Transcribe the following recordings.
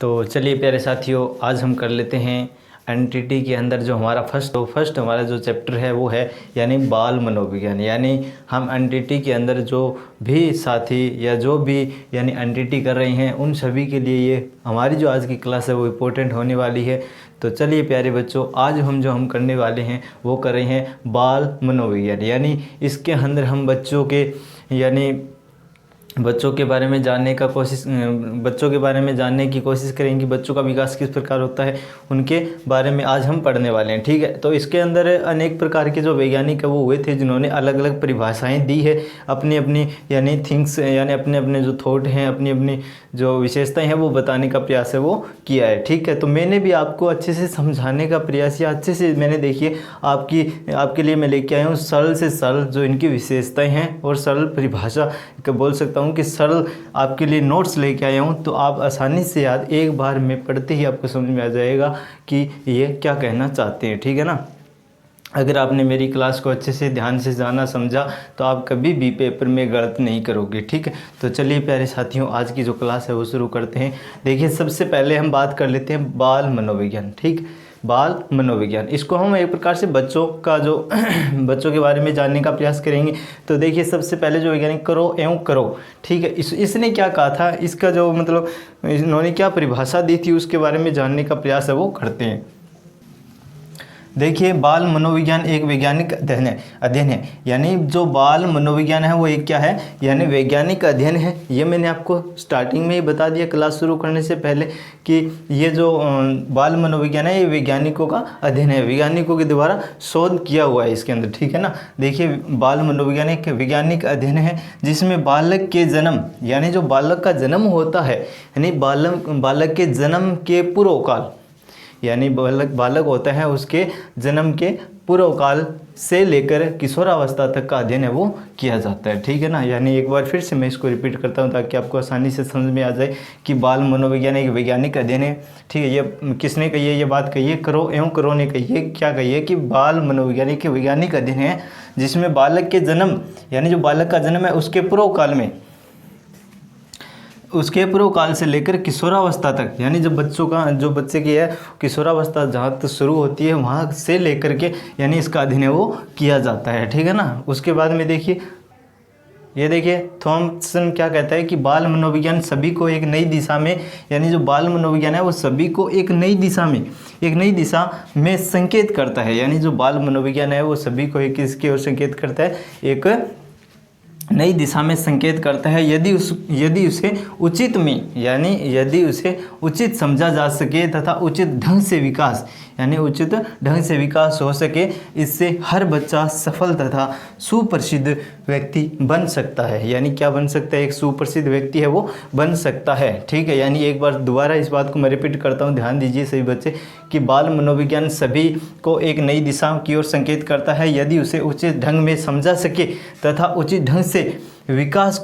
तो चलिए प्यारे साथियों, आज हम कर लेते हैं एनटीटी के अंदर जो हमारा फर्स्ट हमारा जो चैप्टर है वो है यानी बाल मनोविज्ञान। यानी हम एनटीटी के अंदर जो भी साथी या जो भी यानी एनटीटी कर रहे हैं उन सभी के लिए ये हमारी जो आज की क्लास है वो इम्पोर्टेंट होने वाली है। तो चलिए प्यारे बच्चों, आज हम करने वाले हैं वो कर रहे हैं बाल मनोविज्ञान। यानी इसके अंदर हम बच्चों के बारे में जानने की कोशिश करेंगे। बच्चों का विकास किस प्रकार होता है उनके बारे में आज हम पढ़ने वाले हैं, ठीक है। तो इसके अंदर अनेक प्रकार के जो वैज्ञानिक वो हुए थे जिन्होंने अलग अलग परिभाषाएं दी है अपनी अपनी यानी थिंग्स यानी अपने अपने जो थॉट हैं, अपनी अपनी जो विशेषताएं हैं वो बताने का प्रयास है वो किया है, ठीक है। तो मैंने भी आपको अच्छे से समझाने का प्रयास या अच्छे से मैंने देखिए आपके लिए मैं लेके आया हूँ सरल से सरल जो इनकी विशेषताएं हैं और सरल परिभाषा बोल सकता हूँ कि सरल आपके लिए नोट्स लेके आया हूँ। तो आप आसानी से याद एक बार में पढ़ते ही आपको समझ में आ जाएगा कि ये क्या कहना चाहते हैं, ठीक है ना। अगर आपने मेरी क्लास को अच्छे से ध्यान से जाना समझा तो आप कभी भी पेपर में गलत नहीं करोगे, ठीक है। तो चलिए प्यारे साथियों, आज की जो क्लास है वो शुरू करते हैं। देखिए सबसे पहले हम बात कर लेते हैं बाल मनोविज्ञान, ठीक। बाल मनोविज्ञान इसको हम एक प्रकार से बच्चों के बारे में जानने का प्रयास करेंगे। तो देखिए सबसे पहले जो वैज्ञानिक करो, ठीक है, इसने क्या कहा था, इसका जो मतलब इन्होंने क्या परिभाषा दी थी उसके बारे में जानने का प्रयास है वो करते हैं। देखिए बाल मनोविज्ञान एक वैज्ञानिक अध्ययन है। यानी जो बाल मनोविज्ञान है वो एक क्या है, यानी वैज्ञानिक अध्ययन है। ये मैंने आपको स्टार्टिंग में ही बता दिया क्लास शुरू करने से पहले कि ये जो बाल मनोविज्ञान है ये वैज्ञानिकों का अध्ययन है, वैज्ञानिकों के द्वारा शोध किया हुआ है इसके अंदर, ठीक है ना। देखिए बाल मनोविज्ञान एक वैज्ञानिक अध्ययन है जिसमें बालक के जन्म यानी जो बालक का जन्म होता है यानी बालक के जन्म के पूर्व काल यानी बालक होता है उसके जन्म के पूर्व काल से लेकर किशोरावस्था तक का अध्ययन है वो किया जाता है, ठीक है ना। यानी एक बार फिर से मैं इसको रिपीट करता हूँ ताकि आपको आसानी से समझ में आ जाए कि बाल मनोविज्ञान एक वैज्ञानिक अध्ययन है, ठीक है। ये किसने कही है, ये बात कही है करो ने कही है, क्या कही है कि बाल मनोविज्ञान एक वैज्ञानिक अध्ययन है जिसमें बालक के जन्म यानी जो बालक का जन्म है उसके पूर्व काल से लेकर किशोरावस्था तक यानी जो बच्चे की है किशोरावस्था जहाँ तक शुरू होती है वहाँ से लेकर के यानी इसका अध्ययन है वो किया जाता है, ठीक है ना। उसके बाद में देखिए थॉमसन क्या कहता है कि बाल मनोविज्ञान सभी को एक नई दिशा में यानी जो बाल मनोविज्ञान है वो सभी को एक नई दिशा में संकेत करता है। यानी जो बाल मनोविज्ञान है वो सभी को एक किसकी ओर संकेत करता है, एक नई दिशा में संकेत करता है यदि उसे उचित समझा जा सके तथा उचित ढंग से विकास हो सके। इससे हर बच्चा सफल तथा सुप्रसिद्ध व्यक्ति बन सकता है। यानी क्या बन सकता है, एक सुप्रसिद्ध व्यक्ति है वो बन सकता है, ठीक है। यानी एक बार दोबारा इस बात को मैं रिपीट करता हूँ, ध्यान दीजिए सभी बच्चे कि बाल मनोविज्ञान सभी को एक नई दिशा की ओर संकेत करता है यदि उसे उचित ढंग में समझा सके तथा उचित ढंग से विकास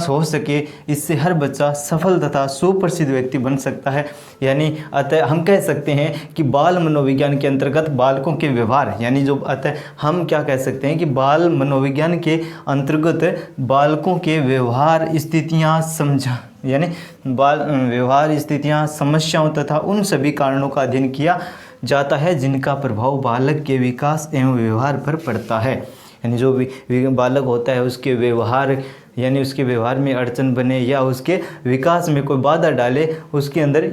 हो सके। इससे हर बच्चा सफल तथा सुप्रसिद्ध व्यक्ति बन सकता है। यानी अतः हम कह सकते हैं कि बाल मनोविज्ञान के अंतर्गत बालकों के व्यवहार यानी जो अतः हम क्या कह सकते हैं कि बाल मनोविज्ञान के अंतर्गत बालकों के व्यवहार स्थितियाँ समस्याओं तथा उन सभी कारणों का अध्ययन किया जाता है जिनका प्रभाव बालक के विकास एवं व्यवहार पर पड़ता है। यानी जो भी बालक होता है उसके व्यवहार में अड़चन बने या उसके विकास में कोई बाधा डाले उसके अंदर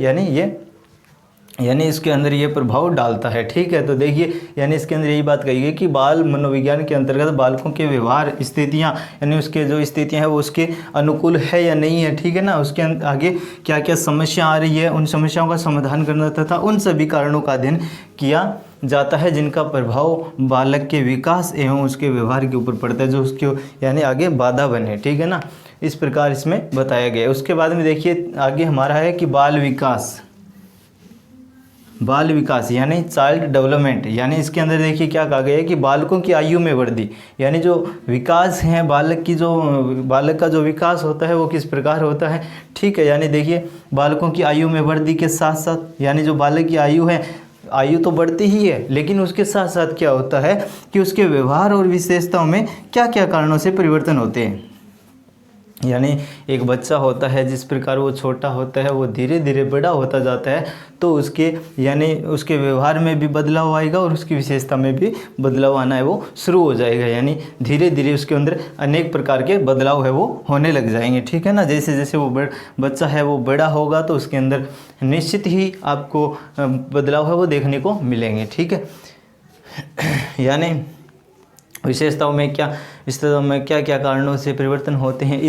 यानी इसके अंदर ये प्रभाव डालता है, ठीक है। तो देखिए यानी इसके अंदर यही बात कही गई कि बाल मनोविज्ञान के अंतर्गत बालकों के व्यवहार स्थितियाँ यानी उसके जो स्थितियाँ हैं वो उसके अनुकूल है या नहीं है, ठीक है ना। उसके आगे क्या क्या समस्या आ रही है उन समस्याओं का समाधान करना तथा उन सभी कारणों का अध्ययन किया जाता है जिनका प्रभाव बालक के विकास एवं उसके व्यवहार के ऊपर पड़ता है, जो उसके यानी आगे बाधा बने, ठीक है ना। इस प्रकार इसमें बताया गया है। उसके बाद में देखिए आगे हमारा है कि बाल विकास यानी चाइल्ड डेवलपमेंट। यानी इसके अंदर देखिए क्या कहा गया है कि बालकों की आयु में वृद्धि यानी जो विकास है बालक का जो विकास होता है वो किस प्रकार होता है, ठीक है। यानी देखिए बालकों की आयु में वृद्धि के साथ साथ यानी जो बालक की आयु तो बढ़ती ही है लेकिन उसके साथ साथ क्या होता है कि उसके व्यवहार और विशेषताओं में क्या क्या कारणों से परिवर्तन होते हैं। यानी एक बच्चा होता है, जिस प्रकार वो छोटा होता है वो धीरे धीरे बड़ा होता जाता है, तो उसके यानी उसके व्यवहार में भी बदलाव आएगा और उसकी विशेषता में भी बदलाव आना है वो शुरू हो जाएगा। यानी धीरे धीरे उसके अंदर अनेक प्रकार के बदलाव है वो होने लग जाएंगे, ठीक है ना। जैसे जैसे वो बच्चा है वो बड़ा होगा तो उसके अंदर निश्चित ही आपको बदलाव है वो देखने को मिलेंगे, ठीक है। यानी विशेषताओं में क्या क्या कारणों से परिवर्तन होते हैं,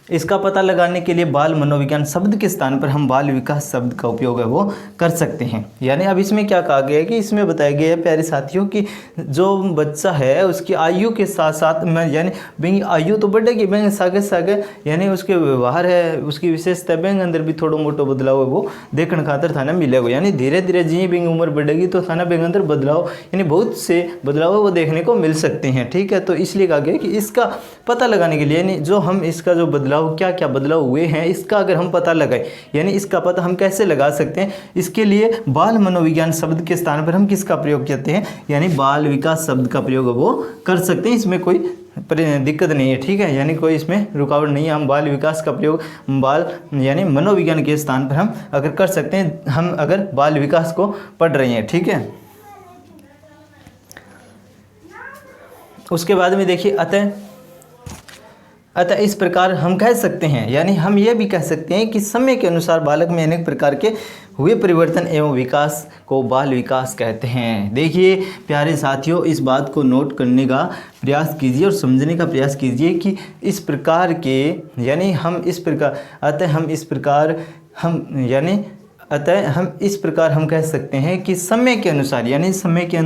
इसका पता लगाने के लिए बाल मनोविज्ञान शब्द के स्थान पर हम बाल विकास शब्द का उपयोग है वो कर सकते हैं। यानी अब इसमें क्या कहा गया है कि इसमें बताया गया है प्यारे साथियों कि जो बच्चा है उसकी आयु के साथ साथ में, यानी बेंग आयु तो बढ़ेगी, बेंग सागे सागे यानी उसके व्यवहार है, उसकी विशेषता बेंग अंदर भी थोड़ा मोटो बदलाव है वो देखने खातर थाना मिलेगा। यानी धीरे धीरे जी बेंग उम्र बढ़ेगी तो थाना बेंग अंदर बदलाव यानी बहुत से बदलाव है वो देखने को मिल सकते हैं, ठीक है। तो इसलिए कहा गया कि इसका पता लगाने के लिए यानी जो हम इसका जो बदलाव क्या क्या बदलाव हुए हैं इसका अगर हम पता लगाएं, यानी इसका पता हम कैसे लगा सकते हैं, इसके लिए बाल मनोविज्ञान शब्द के स्थान पर हम किसका प्रयोग करते हैं, यानी बाल विकास शब्द का प्रयोग वो कर सकते हैं। इसमें कोई दिक्कत नहीं है, ठीक है, यानी कोई इसमें रुकावट नहीं है। हम बाल विकास का प्रयोग बाल यानी मनोविज्ञान के स्थान पर हम अगर कर सकते हैं, हम अगर बाल विकास को पढ़ रहे हैं, ठीक है। उसके बाद में देखिए अतः इस प्रकार हम कह सकते हैं, यानी हम ये भी कह सकते हैं कि समय के अनुसार बालक में अनेक प्रकार के हुए परिवर्तन एवं विकास को बाल विकास कहते हैं। देखिए प्यारे साथियों, इस बात को नोट करने का प्रयास कीजिए और समझने का प्रयास कीजिए कि इस प्रकार के यानी हम इस प्रकार हम कह सकते हैं कि समय के अनुसार, यानी समय के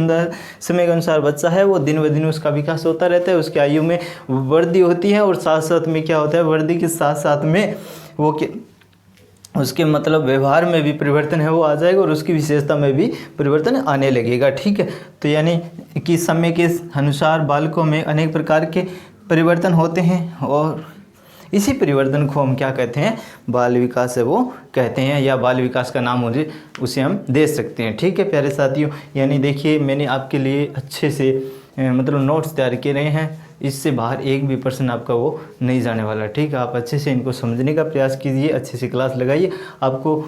अनुसार बच्चा है वो दिन ब दिन उसका विकास होता रहता है, उसकी आयु में वृद्धि होती है और साथ साथ में क्या होता है, वृद्धि के साथ साथ में वो उसके मतलब व्यवहार में भी परिवर्तन है वो आ जाएगा और उसकी विशेषता में भी परिवर्तन आने लगेगा, ठीक है। तो यानी कि समय के अनुसार बालकों में अनेक प्रकार के परिवर्तन होते हैं और इसी परिवर्तन को हम क्या कहते हैं, बाल विकास है वो कहते हैं, या बाल विकास का नाम उसे हम दे सकते हैं, ठीक है प्यारे साथियों। यानी देखिए मैंने आपके लिए अच्छे से मतलब नोट्स तैयार किए रहे हैं, इससे बाहर एक भी पर्सन आपका वो नहीं जाने वाला, ठीक है। आप अच्छे से इनको समझने का प्रयास कीजिए, अच्छे से क्लास लगाइए, आपको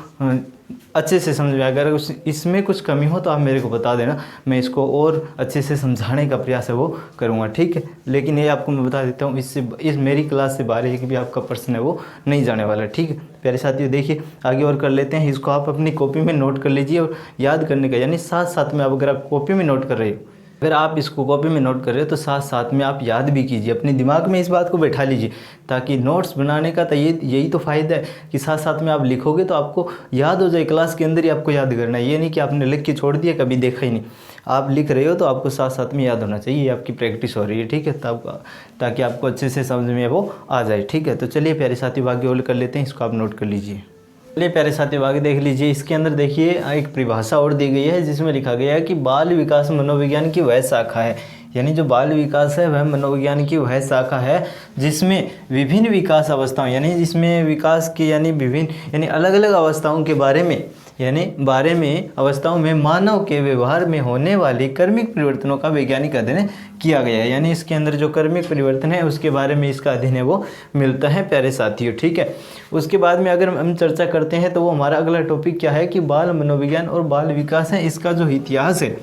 अच्छे से समझ में। अगर इसमें कुछ कमी हो तो आप मेरे को बता देना, मैं इसको और अच्छे से समझाने का प्रयास है वो करूँगा, ठीक है। लेकिन ये आपको मैं बता देता हूँ, इस मेरी क्लास से बाहर एक भी आपका पर्सन है वो नहीं जाने वाला, ठीक है प्यारे साथियों। देखिए आगे और कर लेते हैं, इसको आप अपनी कॉपी में नोट कर लीजिए और याद करने का, यानी साथ साथ में अगर आप कॉपी में नोट कर रहे हो, अगर आप इसको कॉपी में नोट कर रहे हो तो साथ साथ में आप याद भी कीजिए, अपने दिमाग में इस बात को बैठा लीजिए, ताकि नोट्स बनाने का तो यही तो फ़ायदा है कि साथ साथ में आप लिखोगे तो आपको याद हो जाए, क्लास के अंदर ही आपको याद करना है। ये नहीं कि आपने लिख के छोड़ दिया, कभी देखा ही नहीं। आप लिख रहे हो तो आपको साथ साथ में याद होना चाहिए, ये आपकी प्रैक्टिस हो रही है, ठीक है, ताकि आपको अच्छे से समझ में वो आ जाए, ठीक है। तो चलिए प्यारे साथी आगे और कर लेते हैं, इसको आप नोट कर लीजिए। चलिए प्यारे साथियों आगे देख लीजिए, इसके अंदर देखिए एक परिभाषा और दी गई है जिसमें लिखा गया है कि बाल विकास मनोविज्ञान की वह शाखा है, यानी जो बाल विकास है वह मनोविज्ञान की वह शाखा है जिसमें विभिन्न विकास अवस्थाओं, यानी जिसमें विकास की यानी अलग अलग अवस्थाओं के बारे में अवस्थाओं में मानव के व्यवहार में होने वाले कर्मिक परिवर्तनों का वैज्ञानिक अध्ययन किया गया है। यानी इसके अंदर जो कर्मिक परिवर्तन है उसके बारे में इसका अध्ययन है वो मिलता है प्यारे साथियों, ठीक है। उसके बाद में अगर हम चर्चा करते हैं तो वो हमारा अगला टॉपिक क्या है कि बाल मनोविज्ञान और बाल विकास है, इसका जो इतिहास है,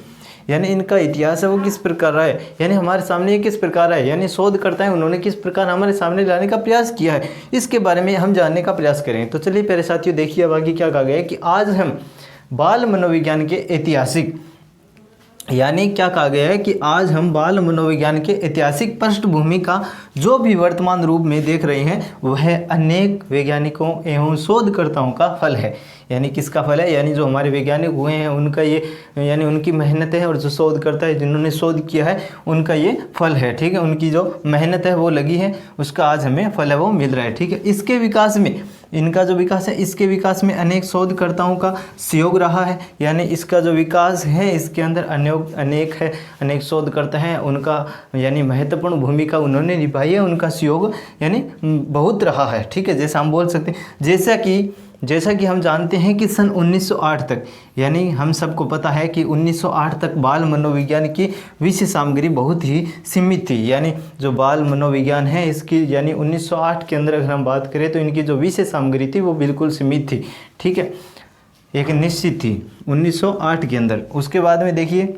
यानी इनका इतिहास है वो किस प्रकार रहा है, यानी हमारे सामने ये किस प्रकार है, यानी शोधकर्ता है उन्होंने किस प्रकार हमारे सामने लाने का प्रयास किया है, इसके बारे में हम जानने का प्रयास करें। तो चलिए प्यारे साथियों देखिए अब आगे क्या कहा गया है कि आज हम बाल मनोविज्ञान के ऐतिहासिक, यानी क्या कहा गया है कि आज हम बाल मनोविज्ञान के ऐतिहासिक पृष्ठभूमि का जो भी वर्तमान रूप में देख रहे हैं वह अनेक वैज्ञानिकों एवं शोधकर्ताओं का फल है। यानी किसका फल है, यानी जो हमारे वैज्ञानिक हुए हैं उनका ये, यानी उनकी मेहनत है, और जो शोधकर्ता है जिन्होंने शोध किया है उनका ये फल है, ठीक है। उनकी जो मेहनत है वो लगी है, उसका आज हमें फल है वो मिल रहा है, ठीक है। इसके विकास में, इनका जो विकास है इसके विकास में अनेक शोधकर्ताओं का सहयोग रहा है, यानी इसका जो विकास है इसके अंदर अनेक शोधकर्ता हैं, उनका यानी महत्वपूर्ण भूमिका उन्होंने निभाई है, उनका सहयोग यानी बहुत रहा है, ठीक है। जैसा हम बोल सकते हैं, जैसा कि जैसा कि हम जानते हैं कि सन 1908 तक, यानी हम सबको पता है कि 1908 तक बाल मनोविज्ञान की विषय सामग्री बहुत ही सीमित थी। यानी जो बाल मनोविज्ञान है इसकी, यानी 1908 के अंदर अगर हम बात करें तो इनकी जो विषय सामग्री थी वो बिल्कुल सीमित थी, ठीक है, एक निश्चित थी 1908 के अंदर। उसके बाद में देखिए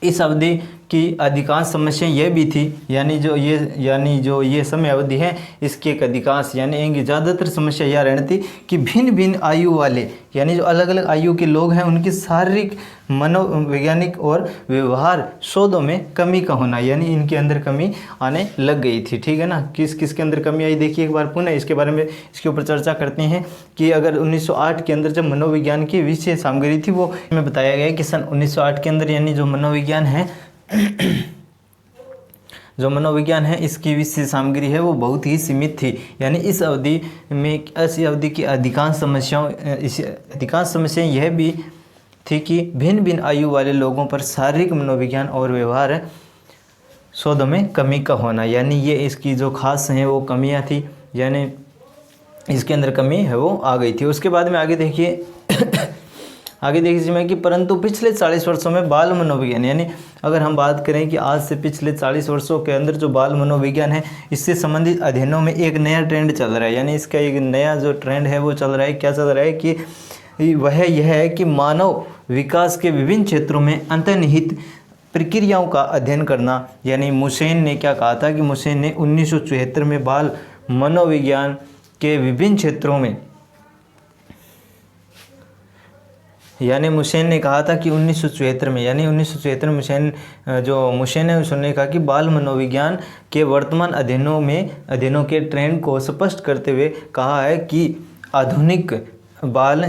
इस अवधि की अधिकांश समस्याएं यह भी थी, यानी जो ये समय अवधि है इसकी एक अधिकांश यानी इनकी ज़्यादातर समस्या यह रहती कि भिन्न भिन्न आयु वाले, यानी जो अलग अलग आयु के लोग हैं उनकी शारीरिक, मनोवैज्ञानिक और व्यवहार शोधों में कमी का होना, यानी इनके अंदर कमी आने लग गई थी, ठीक है ना। किस किस के अंदर कमी आई देखिए एक बार पुनः इसके बारे में, इसके ऊपर चर्चा करते हैं कि अगर 1908 के अंदर जब मनोविज्ञान की विषय सामग्री थी वो में बताया गया है कि सन 1908 के अंदर यानी जो मनोविज्ञान है जो मनोविज्ञान है इसकी विषय सामग्री है वो बहुत ही सीमित थी। यानी इस अवधि की अधिकांश समस्याएं यह भी थी कि भिन्न भिन्न आयु वाले लोगों पर शारीरिक, मनोविज्ञान और व्यवहार शोधों में कमी का होना, यानी ये इसकी जो खास है वो कमियां थी, यानी इसके अंदर कमी है वो आ गई थी। उसके बाद में आगे देखिए जिसमें कि परंतु पिछले 40 वर्षों में बाल मनोविज्ञान, यानी अगर हम बात करें कि आज से पिछले 40 वर्षों के अंदर जो बाल मनोविज्ञान है इससे संबंधित अध्ययनों में एक नया ट्रेंड चल रहा है। यानी इसका एक नया जो ट्रेंड है वो चल रहा है, क्या चल रहा है कि वह यह है कि मानव विकास के विभिन्न क्षेत्रों में अंतर्निहित प्रक्रियाओं का अध्ययन करना। यानी मुसेन ने क्या कहा था कि मुसेन ने 1974 में बाल मनोविज्ञान के विभिन्न क्षेत्रों में, यानी मुसेन ने कहा था कि 1974 में, यानी 1974 में मुसेन है उसने कहा कि बाल मनोविज्ञान के वर्तमान अध्ययनों के ट्रेंड को स्पष्ट करते हुए कहा है कि आधुनिक बाल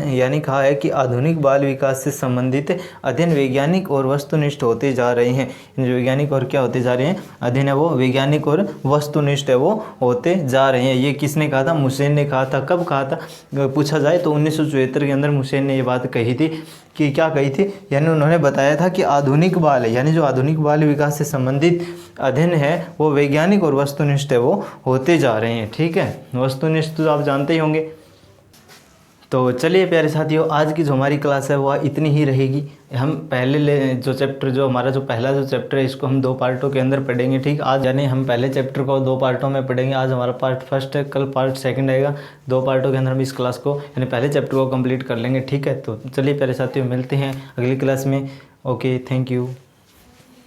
विकास से संबंधित अध्ययन वैज्ञानिक और वस्तुनिष्ठ होते जा रहे हैं। वैज्ञानिक और क्या होते जा रहे हैं, अध्ययन है वो वैज्ञानिक और वस्तुनिष्ठ है वो होते जा रहे हैं। ये किसने कहा था, मुसेन ने कहा था। कब कहा था पूछा जाए तो 1974 के अंदर मुसेन ने ये बात कही थी कि क्या कही थी, यानी उन्होंने बताया था कि आधुनिक बाल है, यानी जो आधुनिक बाल विकास से संबंधित अध्ययन है वो वैज्ञानिक और वस्तुनिष्ठ है वो होते जा रहे हैं, ठीक है। वस्तुनिष्ठ तो आप जानते ही होंगे। तो चलिए प्यारे साथियों, आज की जो हमारी क्लास है वह इतनी ही रहेगी। हम हमारा जो पहला चैप्टर है इसको हम 2 पार्टों के अंदर पढ़ेंगे, ठीक। आज यानी हम पहले चैप्टर को 2 पार्टों में पढ़ेंगे। आज हमारा पार्ट फर्स्ट है, कल पार्ट सेकंड आएगा। 2 पार्टों के अंदर हम इस क्लास को यानी पहले चैप्टर को कंप्लीट कर लेंगे, ठीक है। तो चलिए प्यारे साथियों, मिलते हैं अगली क्लास में। Okay, thank you.